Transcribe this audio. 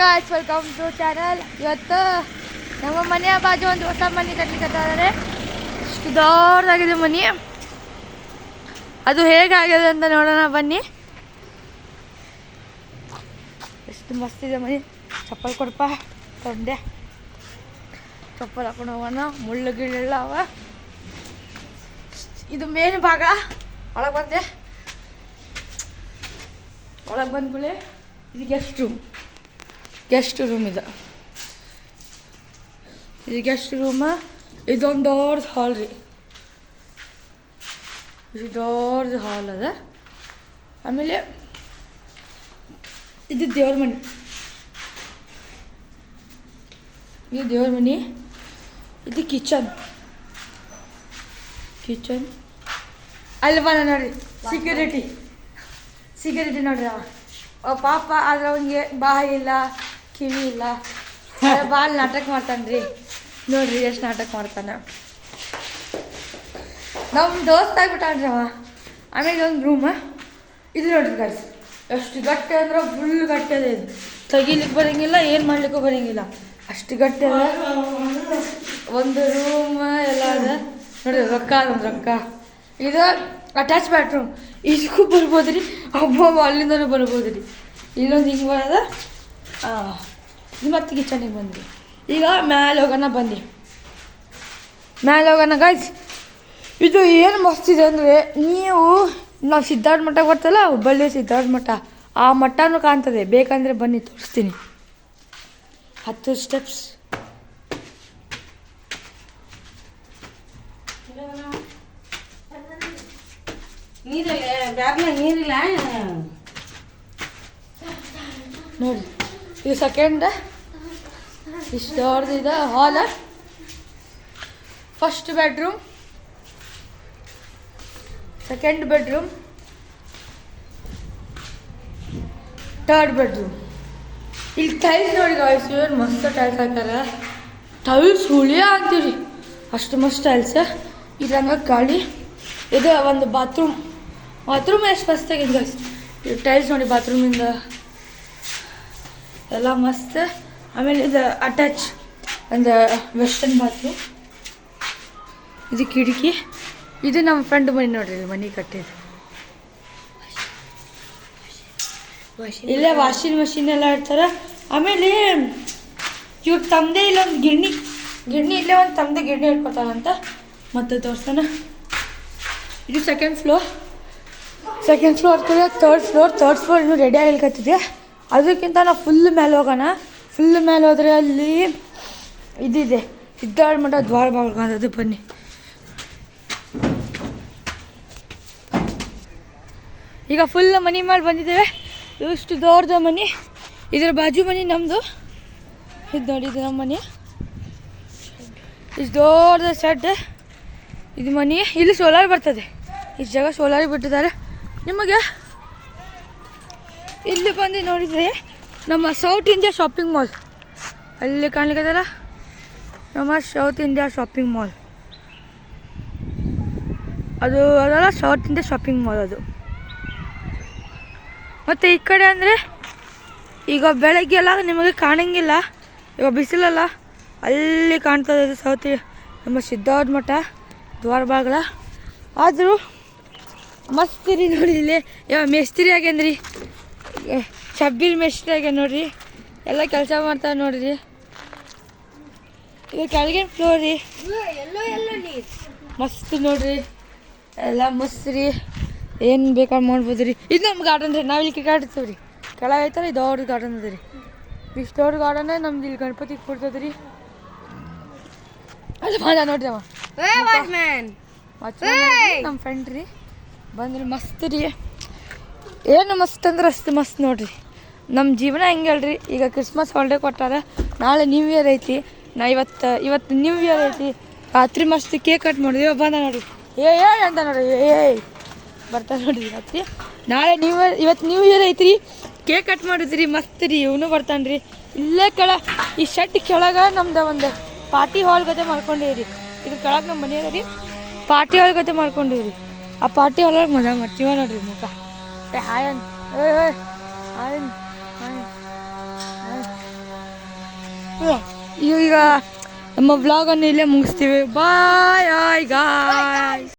Guys welcome to channel. ಇವತ್ತು ನಮ್ಮ ಮನೆಯ ಬಾಜು ಒಂದು ಹೊಸ ಮನೆ ಕಟ್ಟಲಿಕ್ಕೆ ಇಷ್ಟು ದೊಡ್ಡದಾಗಿದೆ ಮನೆ. ಅದು ಹೇಗಾಗಿದೆ ಅಂತ ನೋಡೋಣ ಬನ್ನಿ. ಎಷ್ಟು ಮಸ್ತಿದೆ ಮನೆ. ಚಪ್ಪಲ್ ಕೊಡಪ್ಪ ತಂದೆ. ಚಪ್ಪಲ್ ಹಾಕೊಂಡು ಹೋಗೋಣ. ಮುಳ್ಳು ಗಿಳ್ಳೆಲ್ಲ ಅವ. ಇದು ಮೇನ್ ಭಾಗ. ಒಳಗೆ ಬಂದೆ. ಒಳಗೆ ಬಂದ್ಮೇಲೆ ಇದು ಗೆಸ್ಟ್ ರೂಮ್ ಇದು ಗೆಸ್ಟ್ ರೂಮ. ಇದೊಂದು ದೊಡ್ಡ ಹಾಲ್ ರೀ. ಇದು ದೊಡ್ಡ ಹಾಲ್ ಅದ. ಆಮೇಲೆ ಇದು ದೇವ್ರ ಮನೆ. ಇದು ದೇವ್ರ ಮನೆ. ಇದು ಕಿಚನ್ ಅಲ್ಲಿ ಬನ ನೋಡ್ರಿ. ಸೆಕ್ಯೂರಿಟಿ ನೋಡ್ರಿ. ಅವ ಪಾಪ ಆದ್ರೆ ಅವನಿಗೆ ಬಾಯಿ ಇಲ್ಲ, ಕಿವಿ ಇಲ್ಲ. ಭಾಳ ನಾಟಕ ಮಾಡ್ತಾನೆ ರೀ. ನೋಡ್ರಿ ಎಷ್ಟು ನಾಟಕ ಮಾಡ್ತಾನೆ. ನಮ್ಮ ದೋಸ್ತ ಆಗ್ಬಿಟ್ಟಾನ್ರಿ ಅವ. ಆಮೇಲೆ ಒಂದು ರೂಮ. ಇದು ನೋಡ್ರಿ ಗಾಯ್ಸ್, ಎಷ್ಟು ಗಟ್ಟಿ ಅಂದ್ರೆ ಫುಲ್ ಗಟ್ಟಿ ಅದ. ಇದು ತೆಗಿಲಿಕ್ಕೆ ಬರೋಂಗಿಲ್ಲ, ಏನು ಮಾಡ್ಲಿಕ್ಕೂ ಬರೋಂಗಿಲ್ಲ, ಅಷ್ಟು ಗಟ್ಟಿ ಅದ. ಒಂದು ರೂಮ್ ಎಲ್ಲ ಅದ ನೋಡ್ರಿ. ರೊಕ್ಕ ಇದು ಅಟ್ಯಾಚ್ ಬಾತ್ರೂಮ್. ಇದಕ್ಕೂ ಬರ್ಬೋದು ರೀ. ಒಬ್ಬೊಬ್ಬ ಅಲ್ಲಿಂದನೂ ಬರ್ಬೋದು ರೀ. ಇಲ್ಲೊಂದು ಹಿಂಗೆ ಬರೋದ. ಇದು ಮತ್ತೆ ಕಿಚನಿಗೆ ಬಂದ್ರಿ. ಈಗ ಮ್ಯಾಲೆ ಹೋಗೋಣ ಬನ್ನಿ. ಗಾಯ್ಸ್, ಇದು ಏನು ಮಸ್ತಿದೆ ಅಂದರೆ, ನಾವು ಸಿದ್ಧಾರ್ಥ ಮಠ ಬರ್ತಲ್ಲ, ಹುಬ್ಬಳ್ಳಿ ಸಿದ್ಧಾರ್ಥ ಮಠ, ಆ ಮಠನೂ ಕಾಣ್ತದೆ. ಬೇಕಂದರೆ ಬನ್ನಿ ತೋರಿಸ್ತೀನಿ. 10 ಸ್ಟೆಪ್ಸ್. ನೀರಿಲ್ಲ ನೋಡಿ. ಇದು ಸೆಕೆಂಡ್. ಇಷ್ಟು ದೊಡ್ಡದಿದೆ hall. First bedroom, second bedroom, third bedroom. ಇಲ್ಲಿ ಟೈಲ್ಸ್ ನೋಡಿ ಗಾಯ್ಸ್, ಏನು ಮಸ್ತ್ ಟೈಲ್ಸ್ ಹಾಕ್ತಾರೆ. ಟೈಲ್ಸ್ ಹುಳಿಯ ಅಂತೀವಿ, ಅಷ್ಟು ಮಸ್ತ್ ಟೈಲ್ಸ್. ಇದ್ರಂಗ ಗಾಳಿ. ಇದು ಒಂದು ಬಾತ್ರೂಮ್ ಎಷ್ಟು ಮಸ್ತಾಗಿದೆ ಗಾಯ್ಸ್. ಇದು ಟೈಲ್ಸ್ ನೋಡಿ ಬಾತ್ರೂಮಿಂದ ಎಲ್ಲ ಮಸ್ತ್. ಆಮೇಲೆ ಇದು ಅಟ್ಯಾಚ್ ಒಂದು ವೆಸ್ಟರ್ನ್ ಬಾತ್ರೂಮ್. ಇದು ಕಿಟಕಿ. ಇದು ನಮ್ಮ ಫ್ರೆಂಡ್ ಮನೆ ನೋಡ್ರಿ. ಮನೆ ಕಟ್ಟಿದ್ದು ಇಲ್ಲೇ ವಾಷಿಂಗ್ ಮಷಿನ್ ಎಲ್ಲ ಇಡ್ತಾರೆ. ಆಮೇಲೆ ಇವ್ರು ತಮ್ಮದೇ ಇಲ್ಲೊಂದು ಗಿರಣಿ ಇಲ್ಲೇ ಒಂದು ತಮ್ಮದೇ ಗಿರಣಿ ಇಟ್ಕೊತಾರಂತ. ಮತ್ತೆ ತೋರ್ಸೋಣ. ಇದು ಸೆಕೆಂಡ್ ಫ್ಲೋರ್ ಥರ್ಡ್ ಫ್ಲೋರ್ ಇನ್ನೂ ರೆಡಿ ಆಗಿಲ್ಕತ್ತಿದೆ. ಅದಕ್ಕಿಂತ ನಾವು ಫುಲ್ ಮೇಲೆ ಹೋಗೋಣ. ಫುಲ್ ಮೇಲೆ ಹೋದರೆ ಅಲ್ಲಿ ಇದಿದೆ, ಸಿದ್ಧಾರ್ಥ ಮಠ ದ್ವಾರ ಬಾಗಿಲು. ಬನ್ನಿ. ಈಗ ಫುಲ್ ಮನೆ ಮೇಲೆ ಬಂದಿದ್ದೇವೆ. ಇಷ್ಟು ದೊಡ್ಡದ ಮನೆ. ಇದರ ಬಾಜು ಮನೆ ನಮ್ಮದು. ಇದು ನೋಡಿ, ಇದು ನಮ್ಮ ಮನೆ. ಇಷ್ಟು ದೊಡ್ಡದ ಶೆಡ್. ಇದು ಮನೆ. ಇಲ್ಲಿ ಸೋಲಾರ್ ಬರ್ತದೆ. ಇಷ್ಟು ಜಾಗ ಸೋಲಾರಿಗೆ ಬಿಟ್ಟಿದ್ದಾರೆ. ನಿಮಗೆ ಇಲ್ಲಿ ಬಂದು ನೋಡಿದರೆ ನಮ್ಮ ಸೌತ್ ಇಂಡಿಯಾ ಶಾಪಿಂಗ್ ಮಾಲ್ ಅಲ್ಲಿ ಕಾಣ್ಲಿಕ್ಕದಲ್ಲ. ನಮ್ಮ ಸೌತ್ ಇಂಡಿಯಾ ಶಾಪಿಂಗ್ ಮಾಲ್ ಅದು ಅದಲ್ಲ, ಸೌತ್ ಇಂಡಿಯಾ ಶಾಪಿಂಗ್ ಮಾಲ್ ಅದು. ಮತ್ತು ಈ ಕಡೆ ಅಂದರೆ ಈಗ ಬೆಳಗ್ಗೆಲ್ಲ ನಿಮಗೆ ಕಾಣಂಗಿಲ್ಲ, ಈಗ ಬಿಸಿಲಲ್ಲ, ಅಲ್ಲಿ ಕಾಣ್ತದೆ ಸೌತ್ ನಮ್ಮ ಸಿದ್ಧಾರ್ಥ ಮಠ ದ್ವಾರ ಬಾಗಿಲ. ಆದರೂ ಮಸ್ತ್ ರೀ ನೋಡಿ. ಇಲ್ಲಿ ಮೇಸ್ತ್ರಿ ಆಗ್ಯಾನ್ರಿ, ಶಬ್ಬೀರ್ ಮೇಸ್ತ್ರಿ ಆಗ್ಯಾನ ನೋಡ್ರಿ. ಎಲ್ಲ ಕೆಲಸ ಮಾಡ್ತಾರೆ ನೋಡ್ರಿ. ಇದು ಕೆಳಗಿನ ಫ್ಲೋರ್ ರೀ. ಮಸ್ತ್ ನೋಡ್ರಿ, ಎಲ್ಲ ಮಸ್ತ್ ರೀ. ಏನು ಬೇಕಾದ್ರೆ ಮಾಡ್ಬೋದು ರೀ. ಇದು ನಮ್ಮ ಗಾರ್ಡನ್ ರೀ. ನಾವು ಇಲ್ಲಿ ಕ್ರಿಕೆಟ್ ಆಡ್ತೀವಿ ರೀ. ಕೆಳಗೆ ಐತಾರೆ ಇದು ದೊಡ್ಡ ಗಾರ್ಡನ್ ಅದ ರೀ. ಇಷ್ಟು ದೊಡ್ಡ ಗಾರ್ಡನ್ ನಮ್ದು. ಇಲ್ಲಿ ಗಣಪತಿ ಕೊಡ್ತದೆ ರೀ. ಅದು ಮಾಡ ನೋಡ್ರಿ. ಅವ ನಮ್ಮ ಫ್ರೆಂಡ್ ರೀ. ಬಂದ್ರಿ ಮಸ್ತ್ ರೀ. ಏನು ಮಸ್ತ್ ಅಂದ್ರೆ ಅಷ್ಟು ಮಸ್ತ್ ನೋಡ್ರಿ. ನಮ್ಮ ಜೀವನ ಹೆಂಗೆ ಹೇಳ್ರಿ. ಈಗ ಕ್ರಿಸ್ಮಸ್ ಹಾಲಿಡೇ ಕೊಟ್ಟಾರ. ನಾಳೆ ನ್ಯೂ ಇಯರ್ ಐತಿ. ಇವತ್ತು ನ್ಯೂ ಇಯರ್ ಐತಿ. ರಾತ್ರಿ ಮಸ್ತ್ ಕೇಕ್ ಕಟ್ ಮಾಡಿದ್ವಿ. ಬಂದ ನೋಡ್ರಿ. ಅಂತ ನೋಡ್ರಿ. ಬರ್ತಾರೆ ನೋಡ್ರಿ ರಾತ್ರಿ. ನಾಳೆ ಇವತ್ತು ನ್ಯೂ ಇಯರ್ ಐತ್ರಿ. ಕೇಕ್ ಕಟ್ ಮಾಡಿದ್ರಿ ಮಸ್ತ್ ರೀ. ಇವನು ಬರ್ತಾನೆ ರೀ. ಇಲ್ಲೇ ಈ ಶೆಡ್ ಕೆಳಗೆ ನಮ್ದು ಒಂದು ಪಾರ್ಟಿ ಹಾಲ್ ಗತೆ ಮಾಡ್ಕೊಂಡಿವ್ರಿ. ಇದ್ರ ಕೆಳಗೆ ನಮ್ಮ ಮನೆ ಅದ ರೀ. ಪಾರ್ಟಿ ಹಾಲ್ ಗತೆ ಮಾಡ್ಕೊಂಡಿವ್ರಿ. ಆ ಪಾರ್ಟಿ ಹಾಲೊಳಗೆ ಮಜಾ ಮಾಡ್ತೀವ ನೋಡ್ರಿ. ಮುಖ ಹಾಯ್ ಈಗ ನಮ್ಮ ವ್ಲಾಗನ್ನು ಇಲ್ಲೇ ಮುಗಿಸ್ತೀವಿ. Bye guys.